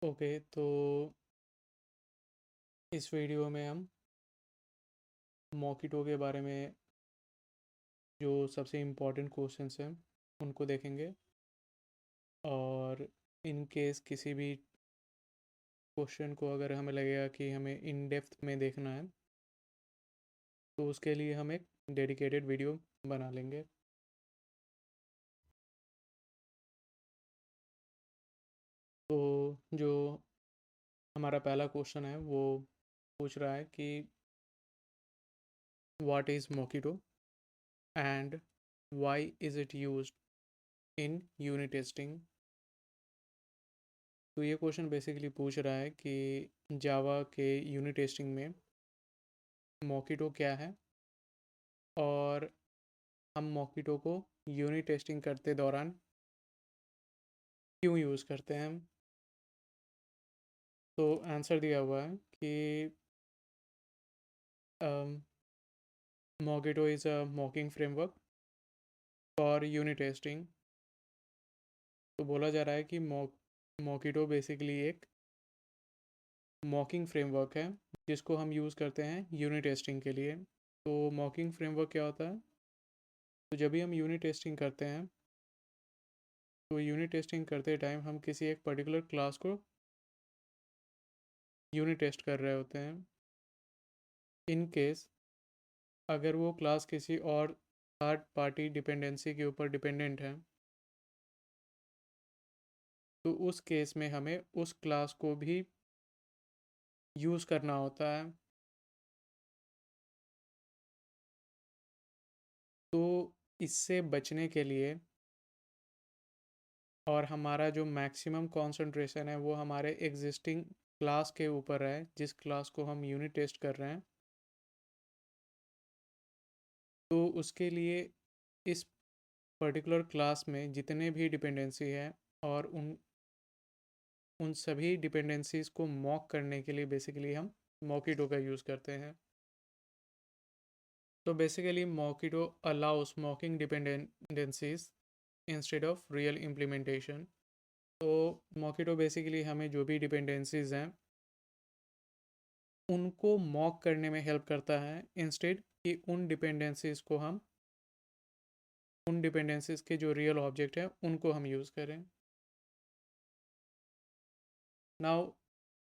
Okay, तो इस video में हम मॉकिटो के बारे में जो सबसे इम्पोर्टेंट क्वेश्चंस हैं उनको देखेंगे। और इन केस किसी भी क्वेश्चन को अगर हमें लगेगा कि हमें इन डेप्थ में देखना है, तो उसके लिए हम एक डेडिकेटेड वीडियो बना लेंगे। तो जो हमारा पहला क्वेश्चन है वो पूछ रहा है कि what is Mockito and why is it used in unit testing. तो ये क्वेश्चन बेसिकली पूछ रहा है कि जावा के यूनिट टेस्टिंग में मॉकिटो क्या है और हम मॉकिटो को यूनिट टेस्टिंग करते दौरान क्यों यूज़ करते हैं। तो आंसर दिया हुआ है कि Mockito is a mocking framework for unit testing. तो बोला जा रहा है कि मॉकिटो बेसिकली एक मॉकिंग फ्रेमवर्क है जिसको हम यूज़ करते हैं यूनिट टेस्टिंग के लिए। तो मॉकिंग फ्रेमवर्क क्या होता है? तो जब भी हम यूनिट टेस्टिंग करते हैं, तो यूनिट टेस्टिंग करते टाइम हम किसी एक पर्टिकुलर क्लास को यूनिट टेस्ट कर रहे होते हैं। इन केस अगर वो क्लास किसी और थर्ड पार्टी डिपेंडेंसी के ऊपर डिपेंडेंट है, तो उस केस में हमें उस क्लास को भी यूज़ करना होता है। तो इससे बचने के लिए और हमारा जो मैक्सिमम कंसंट्रेशन है वो हमारे एग्जिस्टिंग क्लास के ऊपर है, जिस क्लास को हम यूनिट टेस्ट कर रहे हैं। तो उसके लिए इस पर्टिकुलर क्लास में जितने भी डिपेंडेंसी है और उन उन सभी डिपेंडेंसीज को मॉक करने के लिए बेसिकली हम मॉकिटो का यूज़ करते हैं। तो basically Mockito allows mocking dependencies instead of real implementation. तो मॉकिटो बेसिकली हमें जो भी डिपेंडेंसीज हैं उनको मॉक करने में हेल्प करता है, इंस्टेड कि उन डिपेंडेंसीज को हम उन डिपेंडेंसीज के जो रियल ऑब्जेक्ट हैं उनको हम यूज़ करें। Now,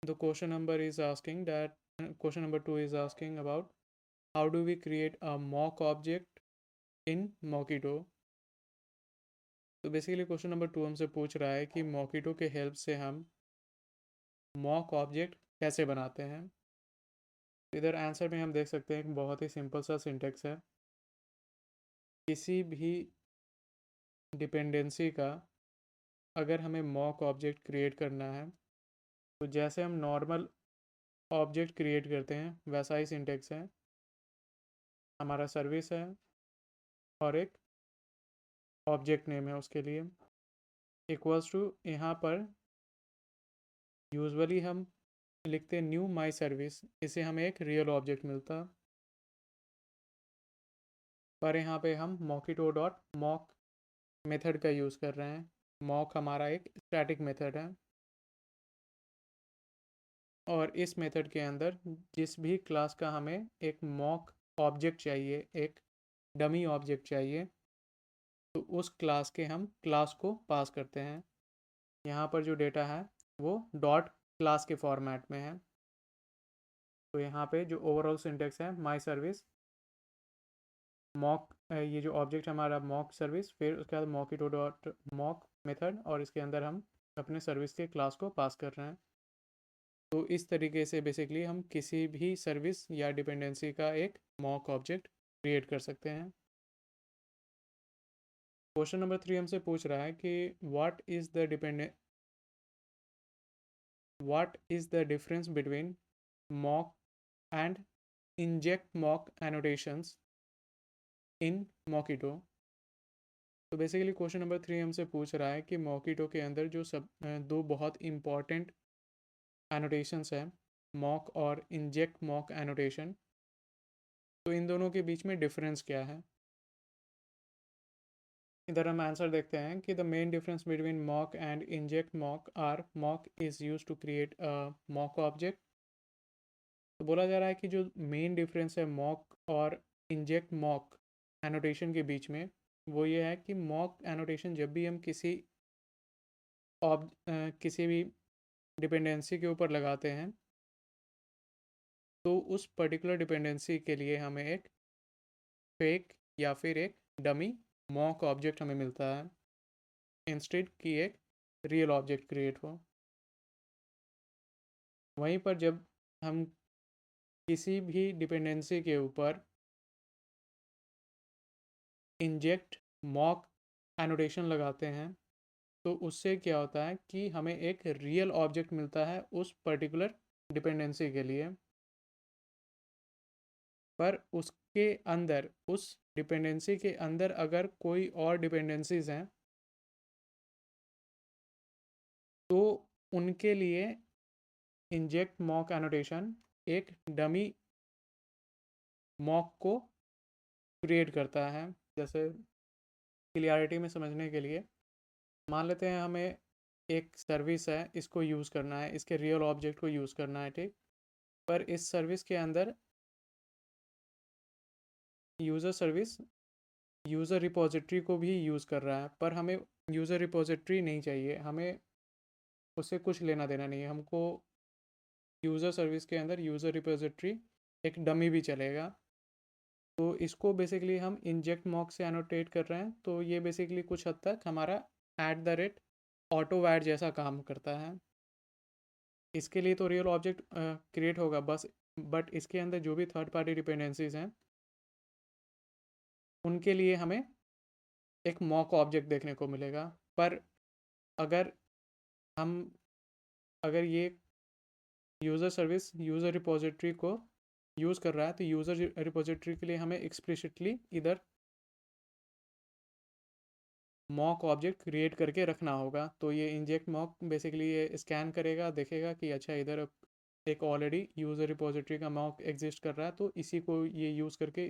the question number two is asking about how do we create a mock object in Mockito। तो बेसिकली क्वेश्चन नंबर टू हमसे पूछ रहा है कि Mockito के हेल्प से हम मॉक ऑब्जेक्ट कैसे बनाते हैं। इधर आंसर में हम देख सकते हैं एक बहुत ही सिंपल सा सिंटेक्स है। किसी भी डिपेंडेंसी का अगर हमें मॉक ऑब्जेक्ट क्रिएट करना है, तो जैसे हम नॉर्मल ऑब्जेक्ट क्रिएट करते हैं वैसा ही सिंटेक्स है। हमारा सर्विस है और एक ऑब्जेक्ट नेम है उसके लिए, इक्वल्स टू यहाँ पर यूजुअली हम लिखते हैं न्यू माई सर्विस, इसे हमें एक रियल ऑब्जेक्ट मिलता, पर यहाँ पे हम मॉकिटो डॉट मॉक मेथड का यूज़ कर रहे हैं। मॉक हमारा एक स्टैटिक मेथड है और इस मेथड के अंदर जिस भी क्लास का हमें एक मॉक ऑब्जेक्ट चाहिए, एक डमी ऑब्जेक्ट चाहिए, तो उस क्लास के हम क्लास को पास करते हैं। यहाँ पर जो डेटा है वो डॉट क्लास के फॉर्मेट में है। तो यहाँ पे जो ओवरऑल सिंटेक्स है माई सर्विस मॉक, ये जो ऑब्जेक्ट हमारा मॉक सर्विस, फिर उसके बाद मॉकिटो डॉट मॉक मेथड और इसके अंदर हम अपने सर्विस के क्लास को पास कर रहे हैं। तो इस तरीके से बेसिकली हम किसी भी सर्विस या डिपेंडेंसी का एक मॉक ऑब्जेक्ट क्रिएट कर सकते हैं। क्वेश्चन नंबर थ्री हमसे पूछ रहा है कि what is the difference between mock and inject mock annotations in Mockito. तो बेसिकली क्वेश्चन नंबर थ्री हमसे पूछ रहा है कि मॉकिटो के अंदर जो दो बहुत इंपॉर्टेंट एनोटेशंस हैं, मॉक और इंजेक्ट मॉक एनोटेशन, तो इन दोनों के बीच में डिफरेंस क्या है। इधर हम आंसर देखते हैं कि the main difference between mock and inject mock are mock is use to create a mock object. तो बोला जा रहा है कि जो मेन डिफरेंस है मॉक और इंजेक्ट मॉक एनोटेशन के बीच में, वो ये है कि मॉक एनोटेशन जब भी हम किसी भी डिपेंडेंसी के ऊपर लगाते हैं, तो उस पर्टिकुलर डिपेंडेंसी के लिए हमें एक फेक या फिर एक डमी मॉक ऑब्जेक्ट हमें मिलता है, इंस्टेड कि एक रियल ऑब्जेक्ट क्रिएट हो। वहीं पर जब हम किसी भी डिपेंडेंसी के ऊपर इंजेक्ट मॉक एनोटेशन लगाते हैं, तो उससे क्या होता है कि हमें एक रियल ऑब्जेक्ट मिलता है उस पर्टिकुलर डिपेंडेंसी के लिए, पर उसके अंदर, उस डिपेंडेंसी के अंदर अगर कोई और डिपेंडेंसीज हैं, तो उनके लिए इंजेक्ट मॉक एनोटेशन एक डमी मॉक को क्रिएट करता है। जैसे क्लियरिटी में समझने के लिए मान लेते हैं हमें एक सर्विस है, इसको यूज़ करना है, इसके रियल ऑब्जेक्ट को यूज़ करना है, ठीक। पर इस सर्विस के अंदर यूज़र सर्विस यूज़र रिपोजिटरी को भी यूज़ कर रहा है, पर हमें यूज़र रिपोजिटरी नहीं चाहिए, हमें उससे कुछ लेना देना नहीं है। हमको यूज़र सर्विस के अंदर यूज़र रिपोजिटरी एक डमी भी चलेगा। तो इसको बेसिकली हम इंजेक्ट मॉक से एनोटेट कर रहे हैं, तो ये बेसिकली कुछ हद तक हमारा ऑटो वैड जैसा काम करता है। इसके लिए तो रियल ऑब्जेक्ट क्रिएट होगा बस, बट इसके अंदर जो भी थर्ड पार्टी डिपेंडेंसीज हैं, उनके लिए हमें एक मॉक ऑब्जेक्ट देखने को मिलेगा। पर अगर हम अगर ये यूज़र सर्विस यूज़र रिपोजिटरी को यूज़ कर रहा है, तो यूज़र रिपोजिटरी के लिए हमें एक्सप्लिसिटली इधर मॉक ऑब्जेक्ट क्रिएट करके रखना होगा। तो ये इंजेक्ट मॉक बेसिकली ये स्कैन करेगा, देखेगा कि अच्छा इधर एक ऑलरेडी यूज़र रिपोजिटरी का मॉक एग्जिस्ट कर रहा है, तो इसी को ये यूज़ करके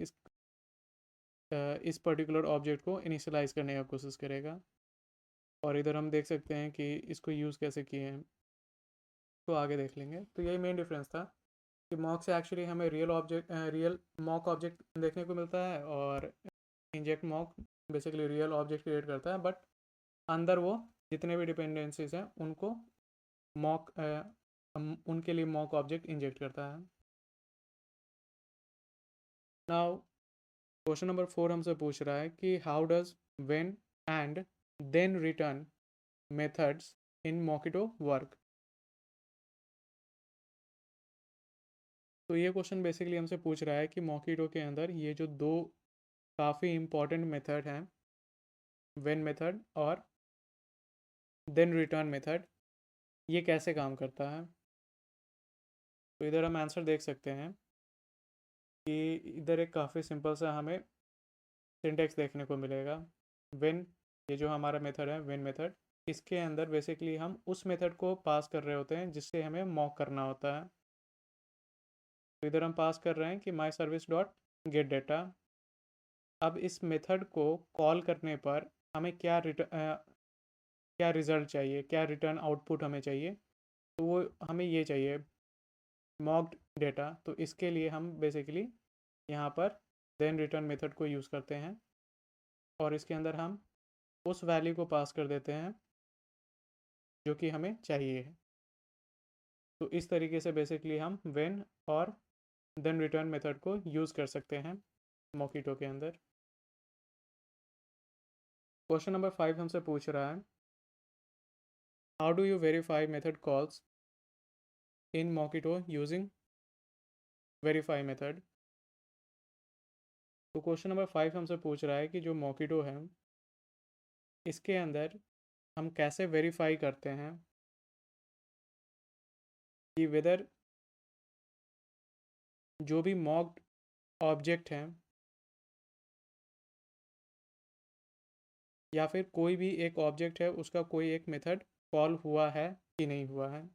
इस पर्टिकुलर ऑब्जेक्ट को इनिशियलाइज़ करने का कोशिश करेगा। और इधर हम देख सकते हैं कि इसको यूज़ कैसे किए हैं, तो आगे देख लेंगे। तो यही मेन डिफरेंस था कि मॉक से एक्चुअली हमें रियल मॉक ऑब्जेक्ट देखने को मिलता है, और inject mock basically real object create करता है, बट अंदर वो जितने भी डिपेंडेंसीज हैं उनको मॉक उनके लिए मॉक ऑब्जेक्ट इंजेक्ट करता है। नाउ क्वेश्चन नंबर 4 हमसे पूछ रहा है कि how does when and then return methods in Mockito work. तो ये क्वेश्चन बेसिकली हमसे पूछ रहा है कि मॉकिटो के अंदर ये जो दो काफ़ी इम्पॉर्टेंट मेथड हैं, व्हेन मेथड और देन रिटर्न मेथड, ये कैसे काम करता है। तो इधर हम आंसर देख सकते हैं कि इधर एक काफ़ी सिंपल सा हमें सिंटेक्स देखने को मिलेगा। व्हेन, ये जो हमारा मेथड है व्हेन मेथड, इसके अंदर बेसिकली हम उस मेथड को पास कर रहे होते हैं जिससे हमें मॉक करना होता है। तो इधर हम पास कर रहे हैं कि माई सर्विस डॉट गेट डेटा। अब इस मेथड को कॉल करने पर हमें क्या रिज़ल्ट चाहिए, क्या रिटर्न आउटपुट हमें चाहिए, तो वो हमें ये चाहिए मॉक्ड डेटा। तो इसके लिए हम बेसिकली यहाँ पर देन रिटर्न मेथड को यूज़ करते हैं, और इसके अंदर हम उस वैल्यू को पास कर देते हैं जो कि हमें चाहिए है। तो इस तरीके से बेसिकली हम व्हेन और देन रिटर्न मेथड को यूज़ कर सकते हैं मॉकिटो के अंदर। क्वेश्चन नंबर 5 हमसे पूछ रहा है how do you verify method calls in Mockito using verify method. तो क्वेश्चन नंबर 5 हमसे पूछ रहा है कि जो मॉकिटो है, इसके अंदर हम कैसे वेरीफाई करते हैं कि वेदर जो भी मॉक्ड ऑब्जेक्ट हैं या फिर कोई भी एक ऑब्जेक्ट है उसका कोई एक मेथड कॉल हुआ है कि नहीं हुआ है।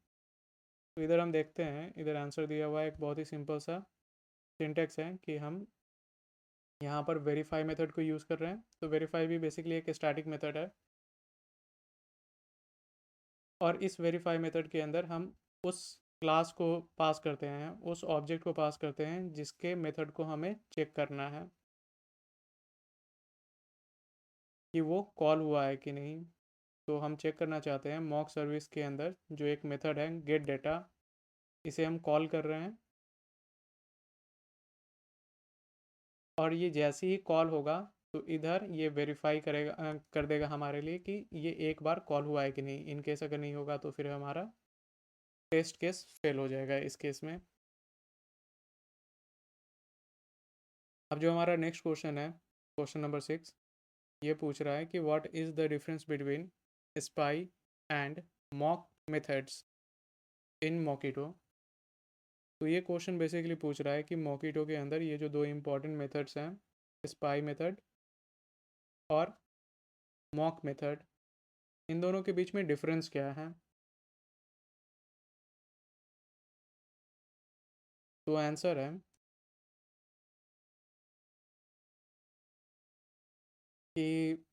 तो इधर हम देखते हैं, इधर आंसर दिया हुआ है, एक बहुत ही सिंपल सा सिंटेक्स है कि हम यहाँ पर वेरीफाई मेथड को यूज़ कर रहे हैं। तो वेरीफाई भी बेसिकली एक स्टैटिक मेथड है, और इस वेरीफाई मेथड के अंदर हम उस क्लास को पास करते हैं, उस ऑब्जेक्ट को पास करते हैं जिसके मेथड को हमें चेक करना है कि वो कॉल हुआ है कि नहीं। तो हम चेक करना चाहते हैं मॉक सर्विस के अंदर जो एक मेथड है गेट डेटा, इसे हम कॉल कर रहे हैं, और ये जैसे ही कॉल होगा तो इधर ये वेरीफाई करेगा, कर देगा हमारे लिए कि ये एक बार कॉल हुआ है कि नहीं। इन केस अगर नहीं होगा तो फिर हमारा टेस्ट केस फेल हो जाएगा इस केस में। अब जो हमारा नेक्स्ट क्वेश्चन है, क्वेश्चन नंबर 6, ये पूछ रहा है कि what is the difference between spy and mock methods in Mockito. तो ये क्वेश्चन बेसिकली पूछ रहा है कि मॉकिटो के अंदर ये जो दो इम्पॉर्टेंट मेथड्स हैं, स्पाई मेथड और मॉक मेथड, इन दोनों के बीच में डिफरेंस क्या है। तो आंसर है कि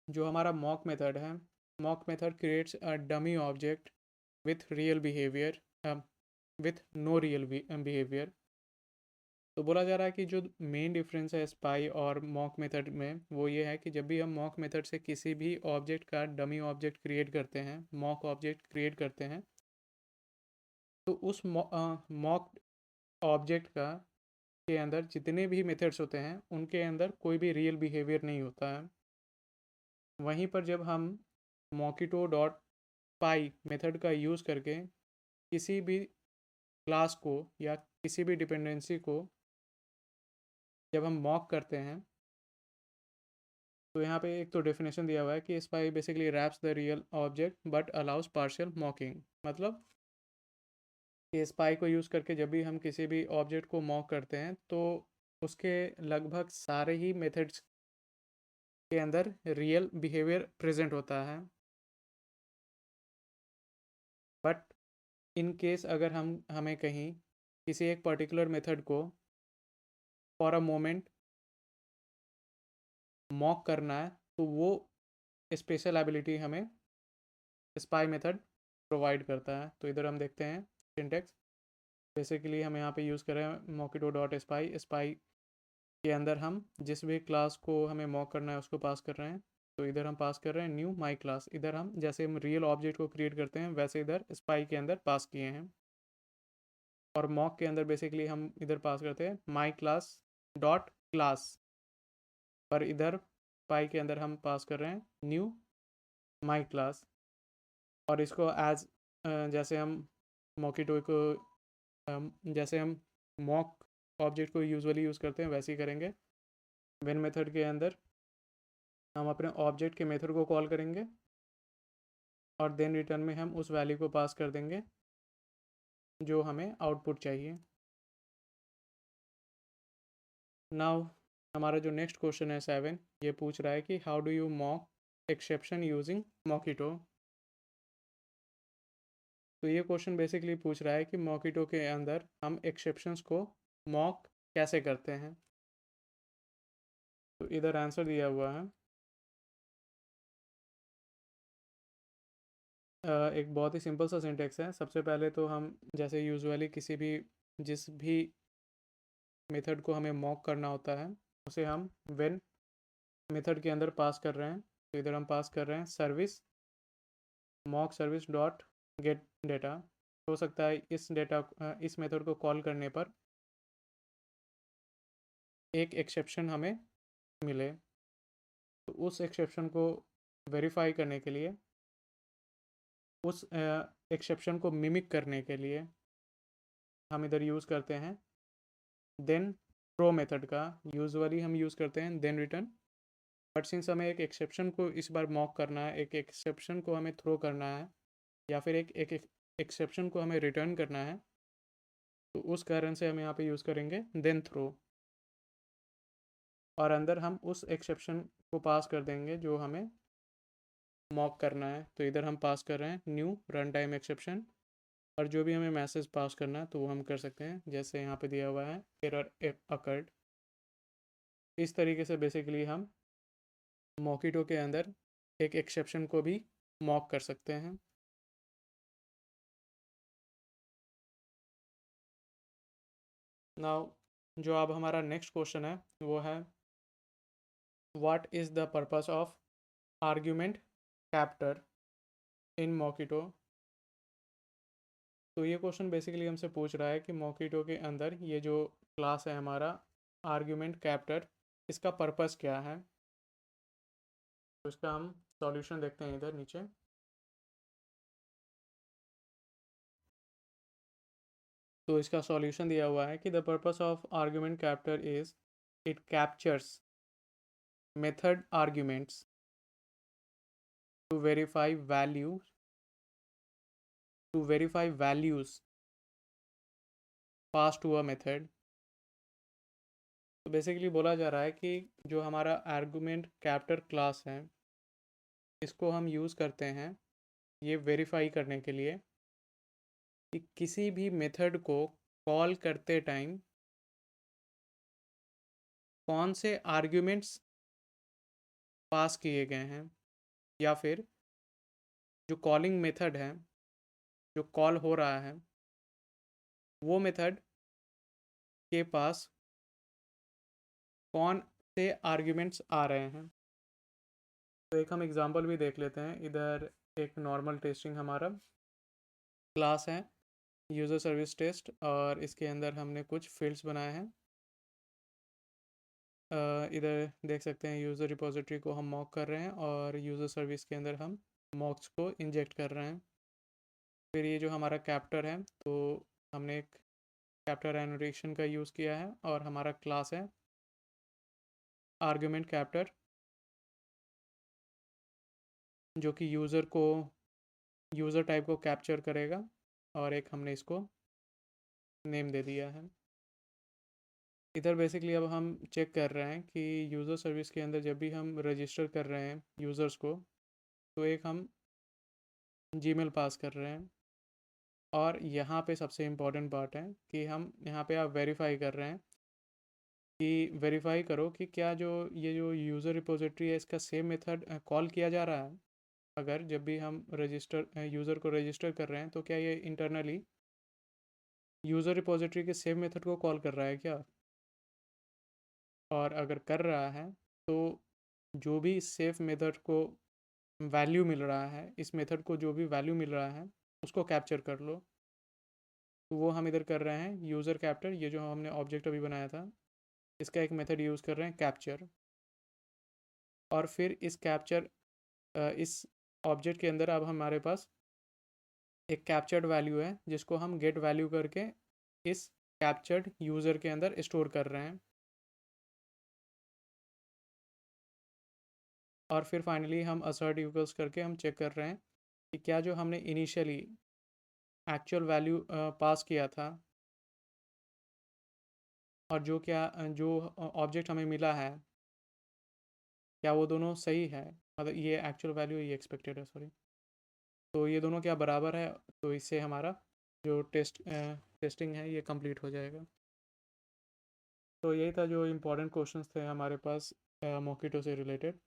जो हमारा मॉक मेथड है, mock method creates a dummy object with real behaviour, with no real behaviour. तो बोला जा रहा है कि जो मेन डिफरेंस है स्पाई और मॉक मेथड में वो ये है कि जब भी हम मॉक मेथड से किसी भी ऑब्जेक्ट का डमी ऑब्जेक्ट क्रिएट करते हैं, मॉक ऑब्जेक्ट क्रिएट करते हैं, तो उस मॉक ऑब्जेक्ट का के अंदर जितने भी मेथड्स होते हैं उनके अंदर कोई भी रियल बिहेवियर नहीं होता है। वहीं पर जब हम मॉकिटो डॉट पाई मेथड का यूज़ करके किसी भी क्लास को या किसी भी डिपेंडेंसी को जब हम मॉक करते हैं, तो यहाँ पे एक तो डेफिनेशन दिया हुआ है कि spy basically wraps the real object but allows partial mocking. मतलब कि स्पाई को यूज़ करके जब भी हम किसी भी ऑब्जेक्ट को मॉक करते हैं तो उसके लगभग सारे ही मेथड्स के अंदर रियल बिहेवियर प्रेजेंट होता है। बट इन केस अगर हमें कहीं किसी एक पर्टिकुलर मेथड को फॉर अ मोमेंट मॉक करना है तो वो स्पेशल एबिलिटी हमें स्पाई मेथड प्रोवाइड करता है। तो इधर हम देखते हैं सिंटेक्स, बेसिकली हम यहाँ पे यूज़ कर रहे हैं मॉकिटो डॉट स्पाई। स्पाई के अंदर हम जिस भी क्लास को हमें मॉक करना है उसको पास कर रहे हैं। तो इधर हम पास कर रहे हैं न्यू माई क्लास। इधर हम जैसे हम रियल ऑब्जेक्ट को क्रिएट करते हैं वैसे इधर स्पाई के अंदर पास किए हैं, और मॉक के अंदर बेसिकली हम इधर पास करते हैं माई क्लास डॉट क्लास, पर इधर पाई के अंदर हम पास कर रहे हैं न्यू माई क्लास। और इसको एज जैसे हम मॉकिटो को जैसे हम मॉक ऑब्जेक्ट को यूजुअली यूज़ करते हैं वैसे ही करेंगे। वेन मेथड के अंदर हम अपने ऑब्जेक्ट के मेथड को कॉल करेंगे और देन रिटर्न में हम उस वैल्यू को पास कर देंगे जो हमें आउटपुट चाहिए। नाउ हमारा जो नेक्स्ट क्वेश्चन है 7, ये पूछ रहा है कि how do you mock exception using Mockito. तो ये क्वेश्चन बेसिकली पूछ रहा है कि मॉकिटो के अंदर हम एक्सेप्शंस को मॉक कैसे करते हैं। तो इधर आंसर दिया हुआ है, एक बहुत ही सिंपल सा सिंटेक्स है। सबसे पहले तो हम जैसे यूजुअली किसी भी जिस भी मेथड को हमें मॉक करना होता है उसे हम व्हेन मेथड के अंदर पास कर रहे हैं। तो इधर हम पास कर रहे हैं service mock service dot gate data. हो सकता है इस मेथड को कॉल करने पर एक एक्सेप्शन हमें मिले, तो उस एक्सेप्शन को वेरीफाई करने के लिए, उस एक्सेप्शन को मिमिक करने के लिए हम इधर यूज़ करते हैं देन थ्रो मेथड का। यूजुअली हम यूज़ करते हैं देन रिटर्न, बट सिंस हमें एक एक्सेप्शन को इस बार मॉक करना है, एक एक्सेप्शन को हमें थ्रो करना है, या फिर एक एक्सेप्शन को हमें रिटर्न करना है, तो उस कारण से हम यहाँ पे यूज़ करेंगे देन थ्रो, और अंदर हम उस एक्सेप्शन को पास कर देंगे जो हमें मॉक करना है। तो इधर हम पास कर रहे हैं न्यू रन टाइम एक्सेप्शन, और जो भी हमें मैसेज पास करना है तो वो हम कर सकते हैं, जैसे यहाँ पे दिया हुआ है एरर अकर्ड। इस तरीके से बेसिकली हम मॉकिटो के अंदर एक एक्सेप्शन को भी मॉक कर सकते हैं। नाउ जो अब हमारा नेक्स्ट क्वेश्चन है वो है what is the purpose of argument captor in Mockito. तो ये क्वेश्चन बेसिकली हमसे पूछ रहा है कि मॉकिटो के अंदर ये जो क्लास है हमारा आर्ग्यूमेंट कैप्टर, इसका पर्पस क्या है। तो इसका हम सॉल्यूशन देखते हैं इधर नीचे। तो इसका सॉल्यूशन दिया हुआ है कि the purpose of argument captor is it captures method arguments to verify values pass to a method. तो बेसिकली बोला जा रहा है कि जो हमारा आर्गुमेंट कैप्टर क्लास है इसको हम यूज़ करते हैं ये वेरीफाई करने के लिए कि किसी भी मेथड को कॉल करते टाइम कौन से आर्ग्यूमेंट्स पास किए गए हैं, या फिर जो कॉलिंग मेथड है जो कॉल हो रहा है वो मेथड के पास कौन से आर्ग्यूमेंट्स आ रहे हैं। तो एक हम एग्जांपल भी देख लेते हैं। इधर एक नॉर्मल टेस्टिंग हमारा क्लास है यूज़र सर्विस टेस्ट, और इसके अंदर हमने कुछ फील्ड्स बनाए हैं। इधर देख सकते हैं यूज़र रिपोजिटरी को हम मॉक कर रहे हैं और यूज़र सर्विस के अंदर हम मॉक्स को इंजेक्ट कर रहे हैं। फिर ये जो हमारा कैप्टर है तो हमने एक कैप्टर एनोटेशन का यूज़ किया है और हमारा क्लास है आर्गुमेंट कैप्टर जो कि यूज़र टाइप को कैप्चर करेगा, और एक हमने इसको नेम दे दिया है। इधर बेसिकली अब हम चेक कर रहे हैं कि यूज़र सर्विस के अंदर जब भी हम रजिस्टर कर रहे हैं यूज़र्स को तो एक हम जीमेल पास कर रहे हैं, और यहाँ पे सबसे इम्पॉर्टेंट पार्ट है कि हम यहाँ पे आप वेरीफाई कर रहे हैं कि वेरीफाई करो कि क्या ये जो यूज़र रिपोजिटरी है इसका सेम मेथड कॉल किया जा रहा है। अगर जब भी हम यूज़र को रजिस्टर कर रहे हैं तो क्या ये इंटरनली यूज़र रिपोजिटरी के सेम मेथड को कॉल कर रहा है क्या। और अगर कर रहा है तो जो भी सेफ मेथड को वैल्यू मिल रहा है, इस मेथड को जो भी वैल्यू मिल रहा है उसको कैप्चर कर लो। तो वो हम इधर कर रहे हैं यूज़र कैप्चर, ये जो हमने ऑब्जेक्ट अभी बनाया था इसका एक मेथड यूज़ कर रहे हैं कैप्चर। और फिर इस ऑब्जेक्ट के अंदर अब हमारे पास एक कैप्चर्ड वैल्यू है जिसको हम गेट वैल्यू करके इस कैप्चर्ड यूज़र के अंदर स्टोर कर रहे हैं। और फिर फाइनली हम असर्ट इक्वल्स करके हम चेक कर रहे हैं कि क्या जो हमने इनिशियली एक्चुअल वैल्यू पास किया था और जो ऑब्जेक्ट हमें मिला है क्या वो दोनों सही है, मतलब ये एक्चुअल वैल्यू ये एक्सपेक्टेड है, सॉरी। तो ये दोनों क्या बराबर है, तो इससे हमारा जो टेस्टिंग है ये कंप्लीट हो जाएगा। तो यही था जो इम्पोर्टेंट क्वेश्चंस थे हमारे पास मॉकिटो से रिलेटेड।